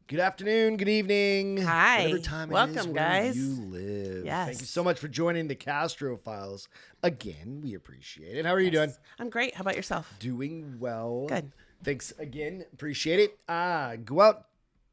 Good afternoon, good evening. Hi. Whatever time Welcome, it is where guys. you live. Yes. Thank you so much for joining the Castro Files. Again, we appreciate it. How are you doing? I'm great. How about yourself? Doing well. Good. Thanks again. Appreciate it. Go out,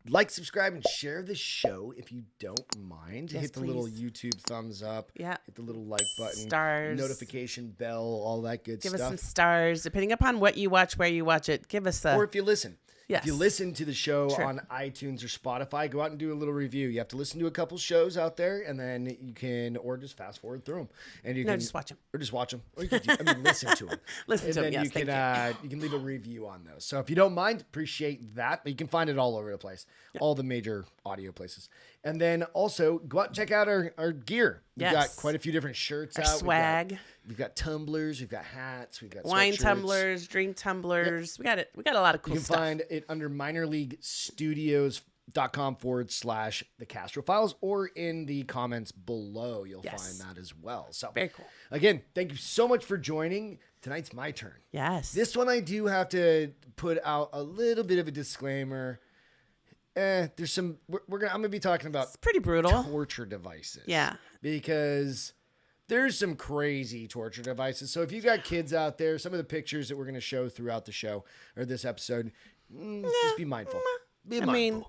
like, subscribe, and share the show if you don't mind. Yes, Hit the little please. YouTube thumbs up. Yeah. Hit the little like button. Stars. Notification bell, all that good Give stuff. us some stars. Depending upon what you watch, where you watch it, give us a... Or if you listen. Yes. If you listen to the show True. on iTunes or Spotify, go out and do a little review. You have to listen to a couple shows out there, and then you can, or just fast forward through them, and you No, can just watch 'em. or just watch them, or you can, listen to them. Listen and to 'em, then yes, you thank can you can leave a review on those. So if you don't mind, appreciate that. But you can find it all over the place, all the major audio places, and then also go out and check out our gear. We've got Yes. quite a few different shirts Our out. swag. We've got tumblers. We've got hats. We've got Wine sweatshirts. tumblers, drink tumblers. We got it. We got a lot of cool You can stuff. find it under minorleaguestudios.com/the Castro Files, or in the comments below. You'll Yes. find that as well. So Very cool. again, thank you so much for joining. Tonight's my turn. Yes. This one I do have to put out a little bit of a disclaimer. There's some I'm gonna be talking about It's pretty brutal. torture devices. Yeah. Because there's some crazy torture devices. So if you got kids out there, some of the pictures that we're going to show throughout the show or this episode, just be mindful. Be mindful. I mean,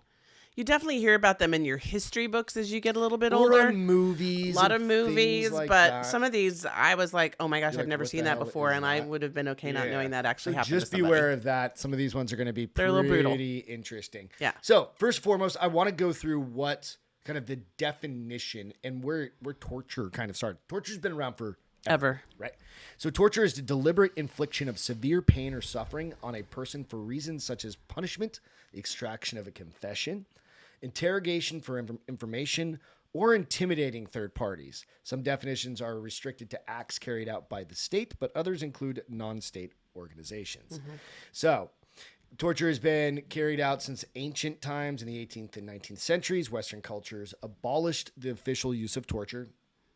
you definitely hear about them in your history books as you get a little bit or older. on movies. A lot of and movies, things like but that. some of these, I was like, oh my gosh, You're I've like, never what seen the that hell before, is and I that? would have been okay not Yeah. knowing that actually So happened just to somebody. beware of that. Some of these ones are going to be They're a little brutal. pretty interesting. Yeah. So first and foremost, I want to go through what kind of the definition and where torture kind of started. Torture's been around for Ever. right? So torture is the deliberate infliction of severe pain or suffering on a person for reasons such as punishment, the extraction of a confession, interrogation for information, or intimidating third parties. Some definitions are restricted to acts carried out by the state, but others include non-state organizations. So torture has been carried out since ancient times in the 18th and 19th centuries. Western cultures abolished the official use of torture.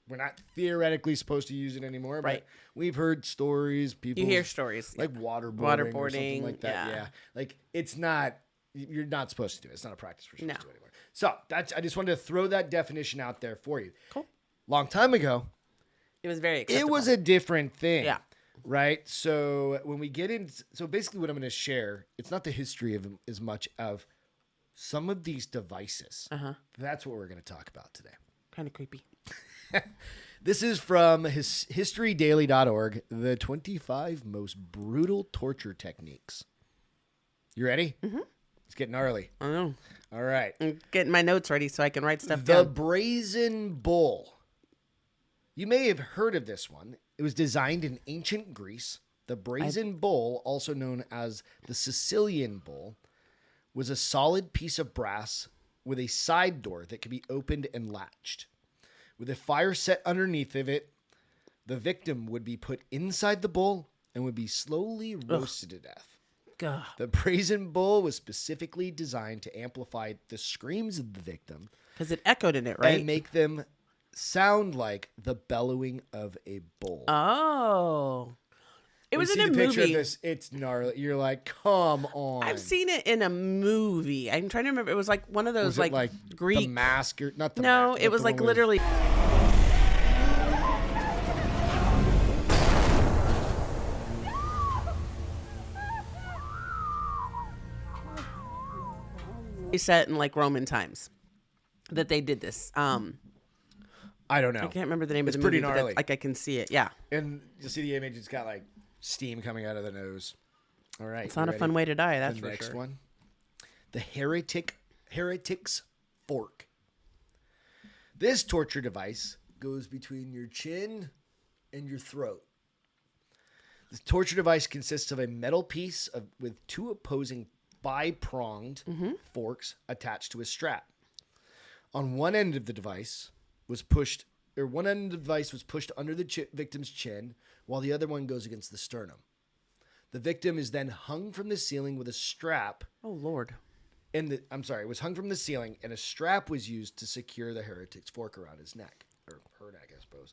We're not theoretically supposed to use it anymore, Right. but we've heard stories. People You hear stories. like waterboarding or something Waterboarding, like that. yeah. Yeah, like it's not. You're not supposed to do it. It's not a practice we're supposed No. to do anymore. So I just wanted to throw that definition out there for you. Cool. Long time ago, It was very it acceptable. was a different thing. Yeah. Right. So when we get in, so basically what I'm going to share, it's not the history of them as much of some of these devices. That's what we're going to talk about today. kind of creepy. This is from historydaily.org, the 25 most brutal torture techniques. You ready? Mm-hmm. It's getting gnarly. I know. All right. I'm getting my notes ready so I can write stuff The down. Brazen Bull. You may have heard of this one. It was designed in ancient Greece. The Brazen Bull, also known as the Sicilian Bull, was a solid piece of brass with a side door that could be opened and latched. With a fire set underneath of it, the victim would be put inside the bull and would be slowly roasted to death. God. The Brazen Bull was specifically designed to amplify the screams of the victim Because it echoed in it, right? and make them sound like the bellowing of a bull. Oh. It was When in you a see the picture of movie. this, it's gnarly. You're like, come on. I've seen it in a movie. I'm trying to remember. It was like one of those Was it like the Greek. mask? Or, not the No, mask, it but was the like one with- literally. Set in like Roman times that they did this. I don't know. I can't remember the name It's of the pretty movie, but gnarly. like I can see it. Yeah, And you see the image, it's got like steam coming out of the nose. All right. it's not you a fun ready? way to die. That's The for next sure. one. The Heretic's Fork. This torture device goes between your chin and your throat. The torture device consists of a metal piece with two opposing bi-pronged forks attached to a strap. On one end of the device was pushed under the victim's chin, while the other one goes against the sternum. The victim is then hung from the ceiling with a strap. Oh Lord. It was hung from the ceiling, and a strap was used to secure the heretic's fork around his neck, or her neck, I suppose.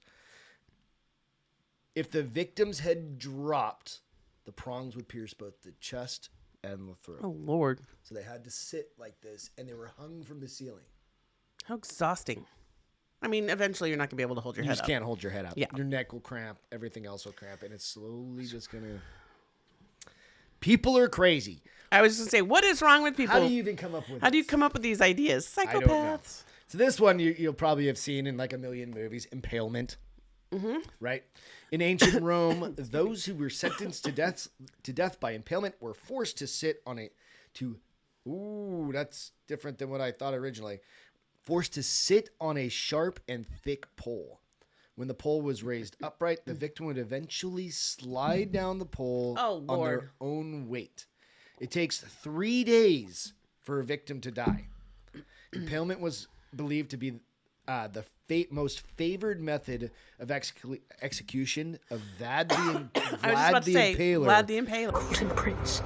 If the victim's head dropped, the prongs would pierce both the chest and the throat. Oh, Lord. So they had to sit like this, and they were hung from the ceiling. How exhausting. I mean, eventually you're not going to be able to hold your You head just up. can't hold your head up. Yeah. Your neck will cramp. Everything else will cramp. And it's slowly just going to... People are crazy. I was just going to say, what is wrong with people? How do you even come up with How do you this? come up with these ideas? I don't know. Psychopaths. So this one you'll probably have seen in like a million movies. Impalement. Mm-hmm. Right? In ancient Rome, those who were sentenced to death by impalement were forced to sit on Ooh, that's different than what I thought originally. Forced to sit on a sharp and thick pole. When the pole was raised upright, the victim would eventually slide down the pole on their own weight. It takes 3 days for a victim to die. Impalement was believed to be the most favored method of execution of Vlad the Impaler. Vlad the Impaler. Called him Prince.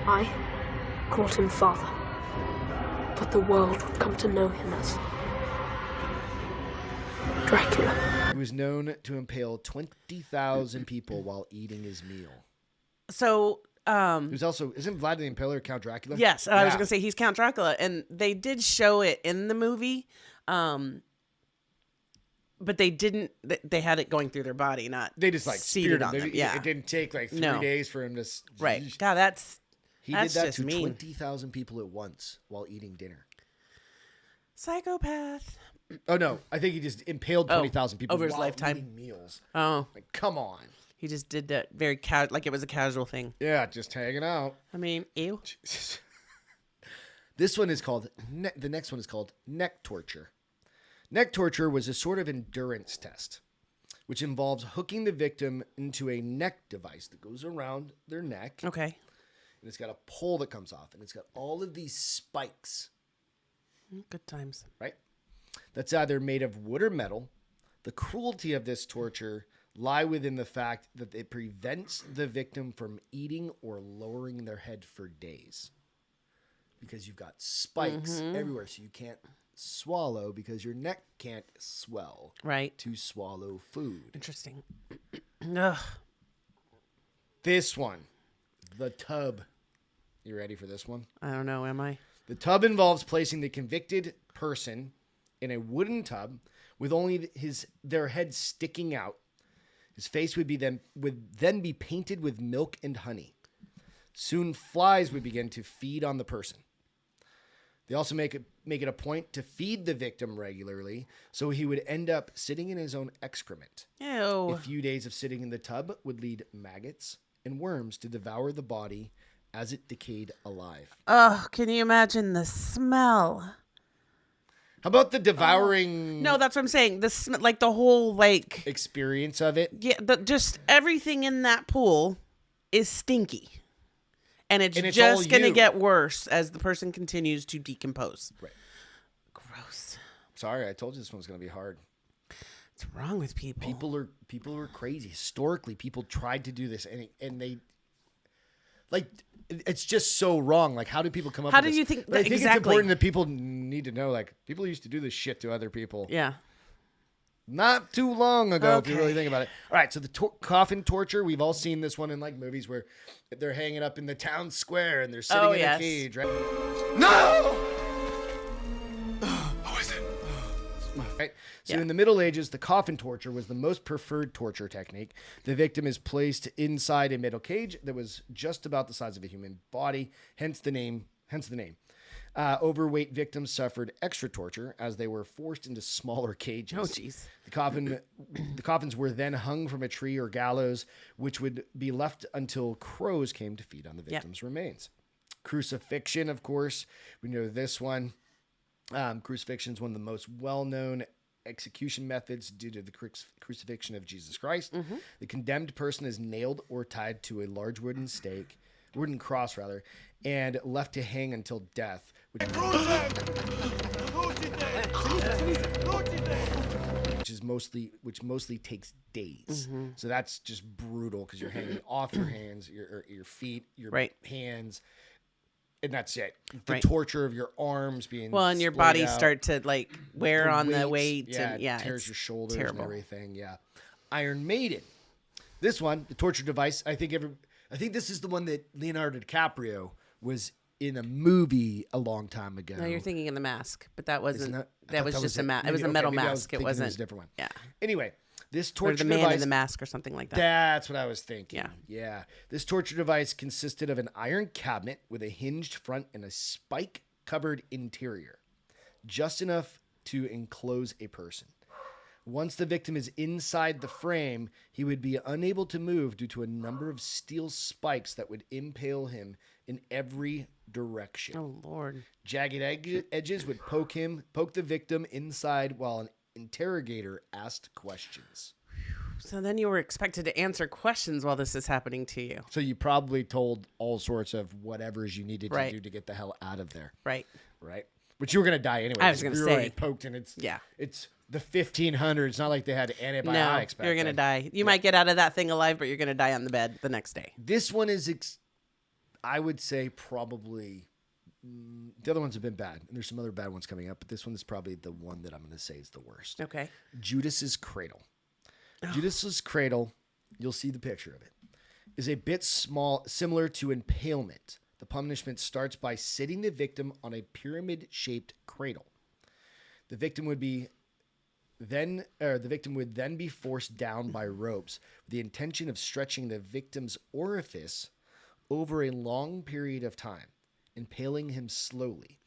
I called him Father. But the world would come to know him as Dracula. He was known to impale 20,000 people while eating his meal. So, He was also, isn't Vlad the Impaler Count Dracula? yes, I was going to say he's Count Dracula, and they did show it in the movie, but they didn't. They had it going through their body, not They just like seated speared him. on them. Yeah, It didn't take like 3 No. days for him to. right. God, that's He that's did that just to mean. 20,000 people at once while eating dinner. Psychopath. Oh no, I think he just impaled 20,000 people over his while lifetime. eating meals. Oh, Like, come on. he just did that very like it was a casual thing. Yeah, just hanging out. I mean, ew. This one is called. The next one is called neck torture. Neck torture was a sort of endurance test, which involves hooking the victim into a neck device that goes around their neck. Okay. And it's got a pole that comes off, and it's got all of these spikes, Good times. right? That's either made of wood or metal. The cruelty of this torture lie within the fact that it prevents the victim from eating or lowering their head for days. Because you've got spikes everywhere, so you can't swallow because your neck can't swell Right. to swallow food. Interesting. Ugh. This one, the tub. You ready for this one? I don't know. Am I? The tub involves placing the convicted person in a wooden tub with only their head sticking out. His face would then be painted with milk and honey. Soon flies would begin to feed on the person. They also make it a point to feed the victim regularly, so he would end up sitting in his own excrement. Ew. A few days of sitting in the tub would lead maggots and worms to devour the body as it decayed alive. Oh, can you imagine the smell? How about the devouring No, that's what I'm saying. Like the whole like experience of it? yeah, just everything in that pool is stinky. And it's all just going to you. get worse as the person continues to decompose. Right. Gross. Sorry, I told you this one's going to be hard. What's wrong with people? People are crazy. Historically, people tried to do this, and they like it's just so wrong. Like, how do people come up? How with do this? you think? But I think exactly. it's important that people need to know. Like, people used to do this shit to other people. Yeah. Not too long ago, if you really Okay. think about it. All right, so the coffin torture, we've all seen this one in like movies where they're hanging up in the town square and they're sitting in yes. a cage, right? No! Who is it? Right. So Yeah. in the Middle Ages, the coffin torture was the most preferred torture technique. The victim is placed inside a metal cage that was just about the size of a human body, hence the name. Overweight victims suffered extra torture as they were forced into smaller cages. Oh, jeez. The coffins were then hung from a tree or gallows, which would be left until crows came to feed on the victim's remains. Crucifixion, of course, we know this one. Crucifixion is one of the most well-known execution methods due to the crucifixion of Jesus Christ. Mm-hmm. The condemned person is nailed or tied to a large wooden cross, and left to hang until death, which mostly takes days. Mm-hmm. So that's just brutal because you're hanging off your hands, your feet, your Right. hands, and that's it. The Right. torture of your arms being Well, and your splayed body out. start to like wear on the weights, weight. And yeah, tears it's your shoulders terrible. and everything. Yeah, Iron Maiden. This one, the torture device. I think this is the one that Leonardo DiCaprio was in a movie a long time ago. No, you're thinking of The Mask, but that wasn't. I That thought was just a mask. It was a okay, metal maybe I was mask. It thinking wasn't. was a different one. Yeah. Anyway, this Or torture the man device. in the mask or something like that. That's what I was thinking. Yeah. Yeah. This torture device consisted of an iron cabinet with a hinged front and a spike-covered interior, just enough to enclose a person. Once the victim is inside the frame, he would be unable to move due to a number of steel spikes that would impale him in every direction. Oh Lord. Jagged edges would poke the victim inside while an interrogator asked questions. So then you were expected to answer questions while this is happening to you. So you probably told all sorts of whatever's you needed Right. to do to get the hell out of there, Right. right? But you were gonna die anyway. I was gonna you were say. already poked, and it's the 1500s. It's not like they had No, antibiotics. back you're gonna then. die. You might get out of that thing alive, but you're gonna die on the bed the next day. This one is, I would say, probably. The other ones have been bad, and there's some other bad ones coming up, but this one is probably the one that I'm going to say is the worst. Okay. Judas's cradle. Judas's cradle, you'll see the picture of it, is a bit small, similar to impalement. The punishment starts by sitting the victim on a pyramid-shaped cradle. The victim would then be forced down by ropes with the intention of stretching the victim's orifice over a long period of time, impaling him slowly.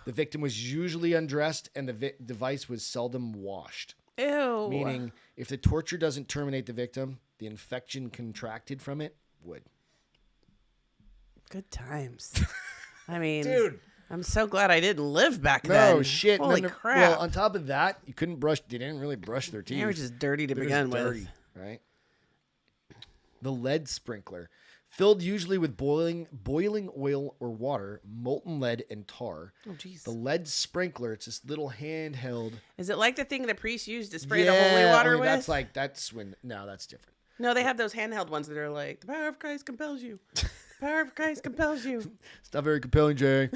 The victim was usually undressed, and the device was seldom washed. Ew. Meaning, if the torture doesn't terminate the victim, the infection contracted from it would. Good times. I mean, Dude. I'm so glad I didn't live back then. No shit. Holy No, crap. Well, on top of that, you couldn't brush. They didn't really brush their teeth. They were just dirty to They're begin just with. dirty, right? The lead sprinkler, filled usually with boiling oil or water, molten lead, and tar. Oh, jeez. The lead sprinkler, it's this little handheld. Is it like the thing the priests used to spray the holy water only with? That's different. No, they have those handheld ones that are like, the power of Christ compels you. The power of Christ compels you. It's not very compelling, Jay.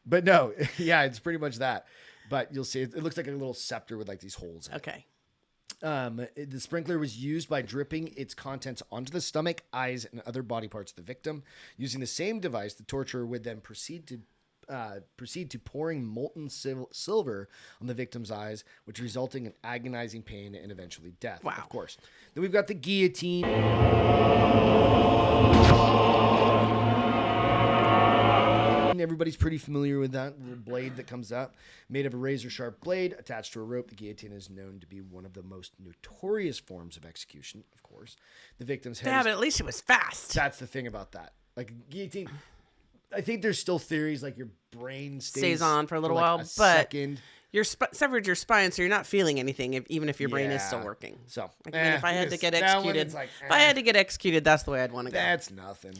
But no, yeah, it's pretty much that. But you'll see, it looks like a little scepter with like these holes in it. Okay. The sprinkler was used by dripping its contents onto the stomach, eyes, and other body parts of the victim. Using the same device, the torturer would then proceed to pouring molten silver on the victim's eyes, which resulting in agonizing pain and eventually death. Wow. Of course. Then we've got the guillotine. Everybody's pretty familiar with that little blade that comes up, made of a razor-sharp blade attached to a rope. The guillotine is known to be one of the most notorious forms of execution, of course. The victim's head Yeah, is- but at least it was fast. That's the thing about that. Like guillotine, I think there's still theories like your brain stays on for a little like while, a but second. You're severed your spine, so you're not feeling anything, even if your brain is still Yeah. working. So, Like, I mean, if I had to get that one, executed, it's like, if I had to get executed, that's the way I'd want to go. that's nothing.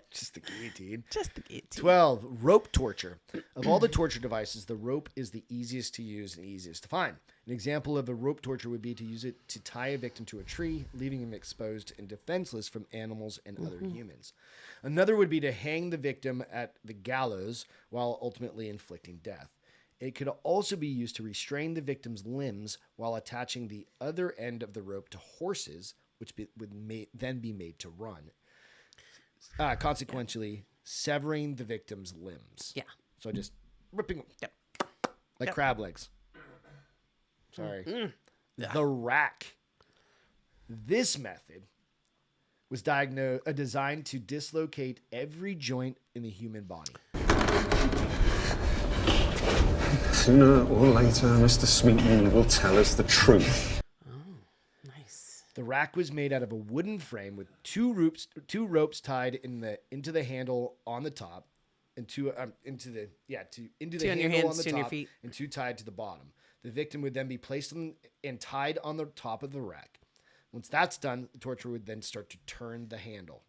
Just the guillotine. Just the guillotine. 12. Rope torture. Of all the torture devices, the rope is the easiest to use and easiest to find. An example of a rope torture would be to use it to tie a victim to a tree, leaving him exposed and defenseless from animals and other humans. Another would be to hang the victim at the gallows while ultimately inflicting death. It could also be used to restrain the victim's limbs while attaching the other end of the rope to horses, which would then be made to run. Consequently, severing the victim's limbs. Yeah. So just ripping them Yep. like Yep. crab legs. Sorry. The rack. This method was designed to dislocate every joint in the human body. Sooner or later, Mr. Smeaton will tell us the truth. Nice. The rack was made out of a wooden frame with two ropes tied into the handle on the top, and into the Two on your handle hands, on the two on your top, feet. and two tied to the bottom. The victim would then be placed and tied on the top of the rack. Once that's done, the torturer would then start to turn the handle.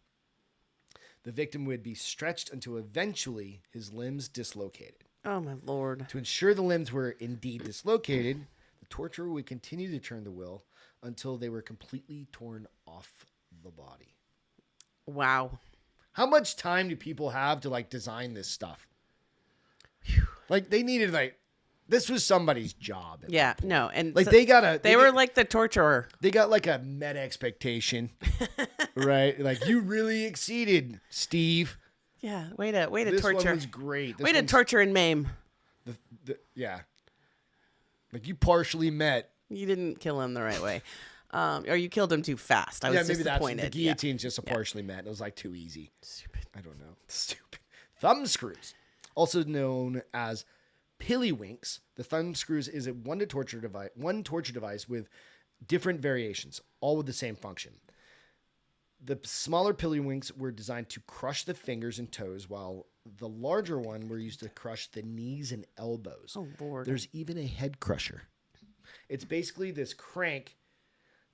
The victim would be stretched until eventually his limbs dislocated. Oh, my Lord. To ensure the limbs were indeed dislocated, the torturer would continue to turn the wheel until they were completely torn off the body. Wow. How much time do people have to like design this stuff? Like they needed this was somebody's job. Yeah, no. And Like so they were like the torturer. They got like a meta expectation, right? Like you really exceeded, Steve. Yeah, way to This torture. one was great. This Way to one's- torture and maim. Yeah. Like you partially met. You didn't kill him the right way. Or you killed him too fast. I was Maybe that's disappointed. the guillotine's just a partially met. It was like too easy. Stupid. I don't know. Stupid. Thumb screws, also known as pillywinks. The thumb screws is a one torture device with different variations, all with the same function. The smaller pillywinks were designed to crush the fingers and toes, while the larger one were used to crush the knees and elbows. Oh, Lord. There's even a head crusher. It's basically this crank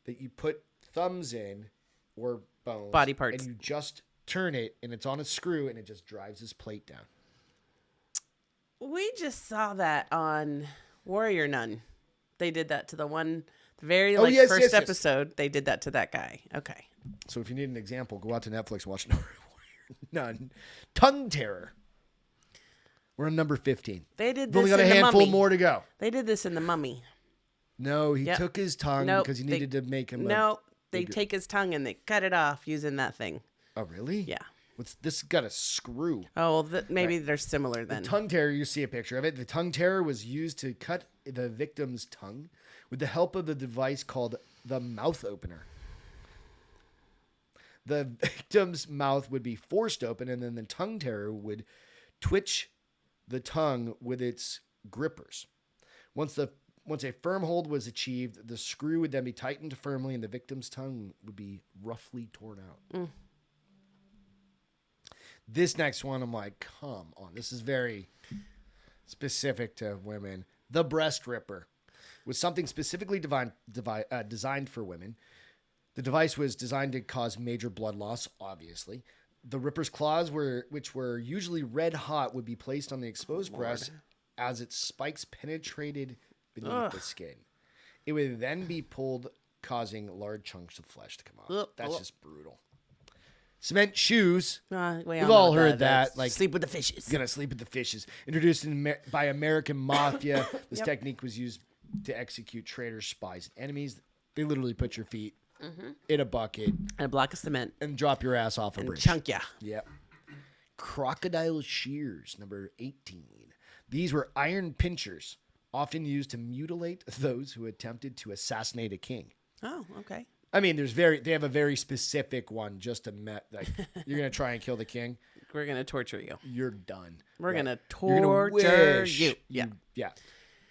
that you put thumbs in or bones. Body parts. And you just turn it, and it's on a screw, and it just drives this plate down. We just saw that on Warrior Nun. They did that to the very yes, first yes, yes. episode. They did that to that guy. Okay. So if you need an example, go out to Netflix and watch Warrior Nun. Tongue Terror. We're on number 15. They did We've this only got a in the handful Mummy. more to go. They did this in the Mummy. No, he Yep. took his tongue Nope, because he they- needed to make him. No, they bigger- take his tongue and they cut it off using that thing. Oh, really? Yeah. This got a screw. Oh, well, maybe they're similar then. The tongue terror, you see a picture of it. The tongue terror was used to cut the victim's tongue with the help of the device called the mouth opener. The victim's mouth would be forced open, and then the tongue terror would twitch the tongue with its grippers. Once a firm hold was achieved, the screw would then be tightened firmly, and the victim's tongue would be roughly torn out. This next one, I'm like, come on. This is very specific to women. The breast ripper was something specifically designed for women. The device was designed to cause major blood loss, obviously. The ripper's claws, which were usually red hot, would be placed on the exposed breast as its spikes penetrated beneath the skin. It would then be pulled, causing large chunks of flesh to come off. That's just brutal. Cement shoes. We've all heard that. Like, sleep with the fishes. Gonna sleep with the fishes. Introduced by American mafia, this technique was used to execute traitors, spies, and enemies. They literally put your feet in a bucket And a block of cement. and drop your ass off a And bridge. chunk ya. Yep. Crocodile shears, number 18. These were iron pinchers, often used to mutilate those who attempted to assassinate a king. Oh, okay. I mean, they have a very specific one just to like you're gonna try and kill the king. We're going to torture you. You're done. We're going to You're gonna torture wish you. Yeah. Yeah.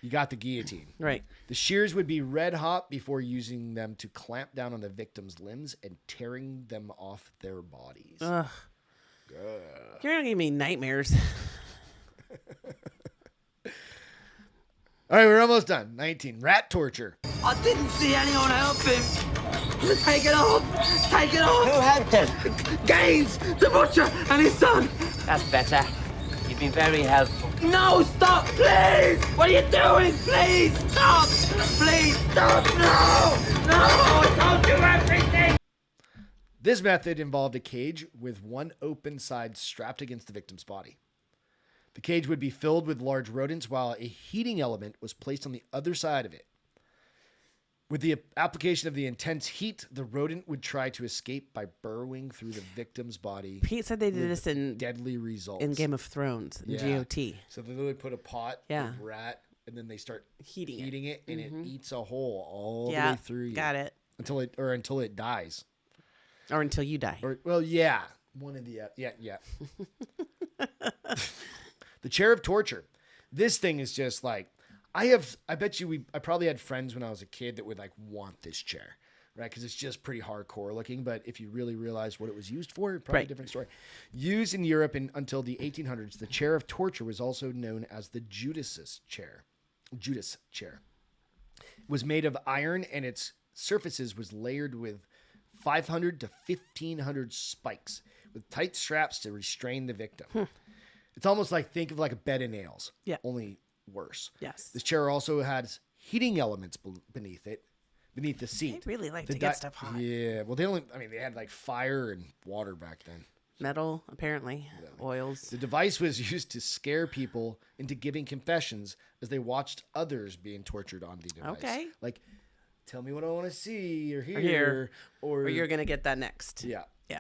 You got the guillotine. Right. The shears would be red hot before using them to clamp down on the victim's limbs and tearing them off their bodies. Ugh. You're going to give me nightmares. All right, we're almost done. 19. Rat torture. I didn't see anyone help him. Take it off! Take it off! Who helped him? Gaines, the butcher, and his son. That's better. You've been very helpful. No, stop, please! What are you doing? Please, stop! Please, stop! No! No! Don't do everything! This method involved a cage with one open side strapped against the victim's body. The cage would be filled with large rodents while a heating element was placed on the other side of it. With the application of the intense heat, the rodent would try to escape by burrowing through the victim's body. Pete said they did this in Deadly results. Game of Thrones, in Yeah. GOT. So they literally put a pot Yeah. with rat, and then they start Heating it. and it eats a hole all the Yeah, way through you. got it. Until it dies. Or until you die. Or yeah, one of the yeah. The chair of torture. This thing is just like I bet you I probably had friends when I was a kid that would like want this chair, right? Because it's just pretty hardcore looking. But if you really realize what it was used for, probably a different story. Used in Europe until the 1800s, the chair of torture was also known as the Judas chair. It was made of iron, and its surfaces was layered with 500 to 1,500 spikes with tight straps to restrain the victim. It's almost like, think of like a bed of nails. Yeah. Only worse. Yes. This chair also has heating elements beneath the seat. They really like to get stuff hot. Yeah. Well, they had like fire and water back then. Metal, apparently. Oils. The device was used to scare people into giving confessions as they watched others being tortured on the device. Okay. Like, tell me what I want to see or hear. hear. Or Or you're going to get that next. Yeah. Yeah.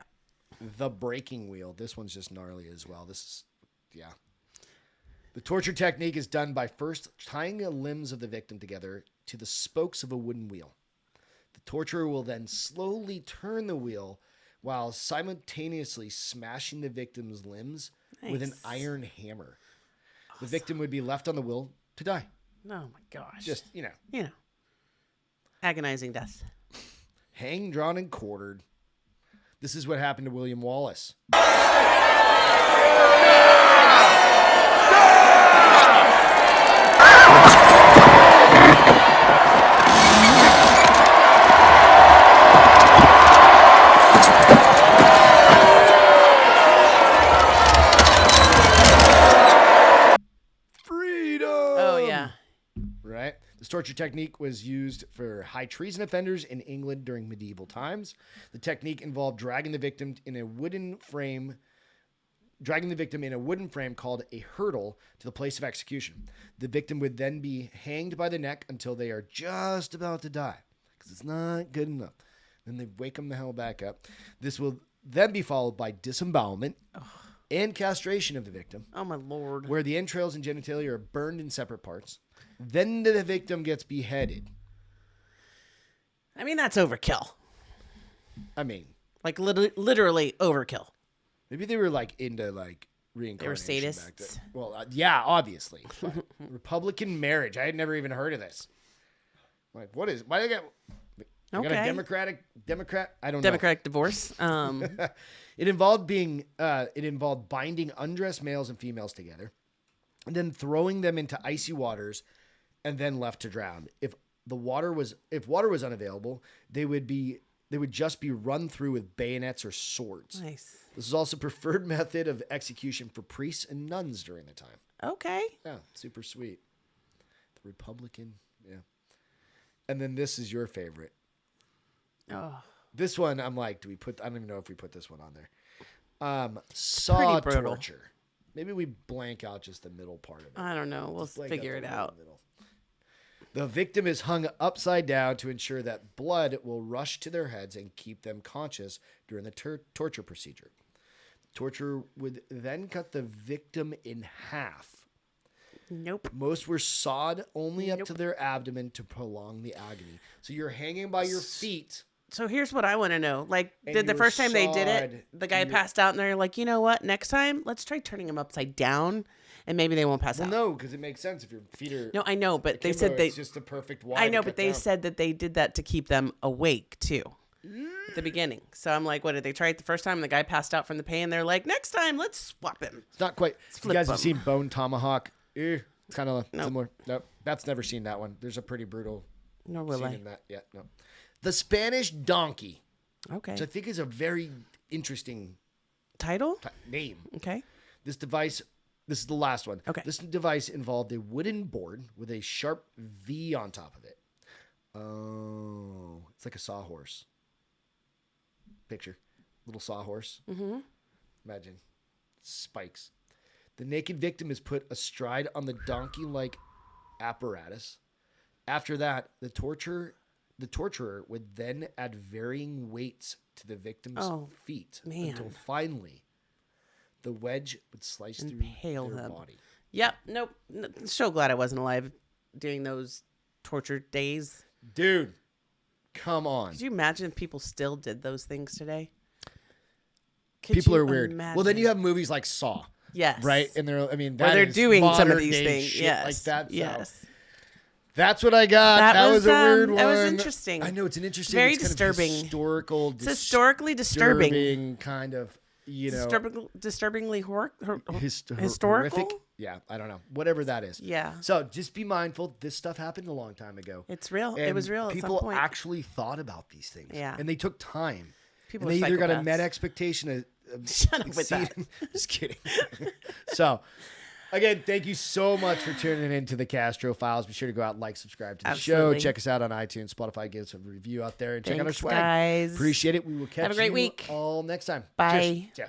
the breaking wheel. This one's just gnarly as well. This is, yeah. The torture technique is done by first tying the limbs of the victim together to the spokes of a wooden wheel. The torturer will then slowly turn the wheel while simultaneously smashing the victim's limbs with an iron hammer. The victim would be left on the wheel to die. Oh my gosh. Just, Agonizing death. hanged, drawn, and quartered. This is what happened to William Wallace. This torture technique was used for high treason offenders in England during medieval times. The technique involved dragging the victim in a wooden frame called a hurdle to the place of execution. The victim would then be hanged by the neck until they are just about to die, because it's not good enough. Then they wake them the hell back up. This will then be followed by disembowelment and castration of the victim. Oh, my Lord. Where the entrails and genitalia are burned in separate parts. Then the victim gets beheaded. I mean, that's overkill. I mean, like literally overkill. Maybe they were like into like reincarnation. They were back then. sadists. Well, yeah, obviously. Republican marriage. I had never even heard of this. Like, what is? Why they got? Got a Democrat? I don't know. Democratic divorce. It involved binding undressed males and females together, and then throwing them into icy waters, and then left to drown. If water was unavailable, they would just be run through with bayonets or swords. Nice. This is also preferred method of execution for priests and nuns during the time. Okay. Yeah, super sweet. The Republican, yeah. And then this is your favorite. Oh. This one, I'm like, I don't even know if we put this one on there. Saw torture. Maybe we blank out just the middle part of it. I don't know. We'll figure it out. The victim is hung upside down to ensure that blood will rush to their heads and keep them conscious during the torture procedure. The torturer would then cut the victim in half. Nope. Most were sawed only up to their abdomen to prolong the agony. So you're hanging by your feet. So here's what I want to know. Like, did the first time they did it, the guy passed out and they're like, you know what? Next time, let's try turning him upside down and maybe they won't pass out. No, because it makes sense if your feet are... No, I know, but they said it's just a perfect wide. I know, but they said that they did that to keep them awake, too, at the beginning. So I'm like, what, did they try it the first time and the guy passed out from the pain? They're like, next time, let's swap him. It's not quite... You guys have seen Bone Tomahawk? It's kind of similar. Nope. Beth's never seen that one. There's a pretty brutal scene in that. Yeah, no. The Spanish Donkey. Okay. Which I think is a very interesting name. Okay. This is the last one. Okay. This device involved a wooden board with a sharp V on top of it. Oh, it's like a sawhorse. Picture. Little sawhorse. Mm-hmm. Imagine. Spikes. The naked victim is put astride on the donkey-like apparatus. After that, the torturer would then add varying weights to the victim's feet until finally the wedge would slice through their body. Yep. Nope. So glad I wasn't alive during those torture days. Dude, come on. Could you imagine if people still did those things today? People are weird. Well, then you have movies like Saw. Yes. Right? And they're doing some of these things. Yes. Like that. Yes. So. That's what I got. That was a weird one. That was interesting. I know it's an interesting, very disturbing, kind of it's historically disturbing, kind of, disturbingly historical. Horrific. Yeah, I don't know, whatever that is. Yeah. So just be mindful. This stuff happened a long time ago. It's real. And it was real. People at some point. actually thought about these things. Yeah. And they took time. People and they either got a psychopaths. met expectation of Shut up with that. Just kidding. So. Again, thank you so much for tuning in to the Castro Files. Be sure to go out and subscribe to the show. Check us out on iTunes, Spotify. Give us a review out there and check out our swag. Guys. Appreciate it. We will catch Have a great you week. all next time. Bye. Cheers. Yeah.